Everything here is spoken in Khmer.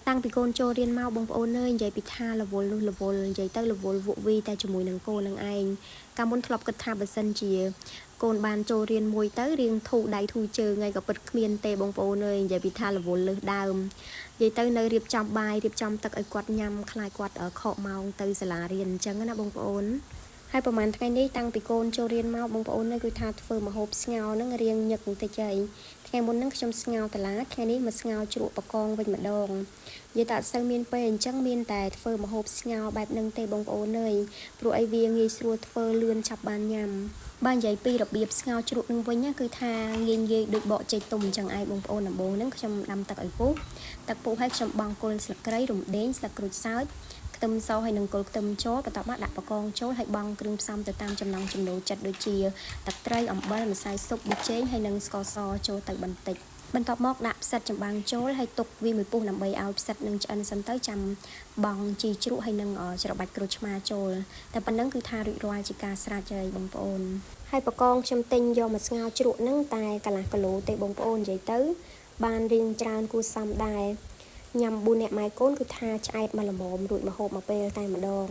តាំងពីកូនចូលរៀនមកបងប្អូនអើយនិយាយពីថារវល់នោះរវល់និយាយទៅរវល់វក់វីតែជាមួយនឹងកូននឹងឯងកាលមុនធ្លាប់គិតថាបើសិនជាកូនបានចូលរៀនមួយទៅរៀងធូរដៃធូរជើងឯងក៏ពិតគ្មានទេបងប្អូនអើយនិយាយពីថារវល់លើសដើមនិយាយទៅនៅរៀបចំបាយរៀបចំទឹកឲ្យគាត់ញ៉ាំខ្លាចគាត់ខកម៉ោងទៅសាលារៀនអញ្ចឹងណាបងប្អូនហើយប្រហែលថ្ងៃនេះតាំងពីកូនចូលរៀនមកបងប្អូនគឺថាធ្វើម្ហូបស្ងោរហ្នឹងរៀងញឹកបន្តិចហើយថ្ងៃមុនហ្នឹងខ្ញុំស្ងោរតឡាថ្ងៃនេះមកស្ងោរជ្រក់បកងវិញម្ដងនិយាយតែអត់សូវមានពេលអញ្ចឹងមានតែធ្វើម្ហូបស្ងោរបែបហ្នឹងទេបងប្អូនអើយព្រោះអីវាងាយស្រួលធ្វើលឿនឆាប់បានញ៉ាំបាននិយាយពីរបៀបស្ងោរជ្រក់នឹងវិញគឺថាងាយដូចបកចេកទុំអញ្ចឹងឯងបងប្អូនដំបូងហ្នឹងខ្ញុំដាំទឹកឲ្យពុះទឹកពុះហើយខ្ញុំបង់គល់ស្លឹកគ្រៃរំដេងស្លឹកក្រូចសើចខ្ទឹមសហើយនឹងគល់ខ្ទឹមចូលបន្ទាប់មកដាក់បកងចូលហើយបង់គ្រឿងផ្សំទៅតាមចំណង់ចំណូលចិត្តដូចជាទឹកត្រីអំបិលម្សៅស៊ុបប៊ីចេងហើយនឹងស្ករសចូលទៅបន្តិចបន្ទាប់មកដាក់ផ្សិតចំបាំងចូលហើយទុកវាមួយពុះដើម្បីឲ្យផ្សិតនឹងឆ្អិនសិនទៅចាំបង់ជីជ្រក់ហើយនឹងច្របាច់ក្រូចឆ្មាចូលតែប៉ុណ្្នឹងគឺថារួចរាល់ជាការស្រេចហើយបងប្អូនហើយបកងខ្ញុំទិញយកមកស្ងោរជ្រក់ហ្នឹងតែកន្លះគីឡូទេបងប្អូននិយាយទៅបានរៀងច្រើនគួរសមដែរញ៉ាំ4នាក់ម៉ែកូនគឺថាឆ្អែតមកល្មមរួចមកហូបមកពេលតែម្ដង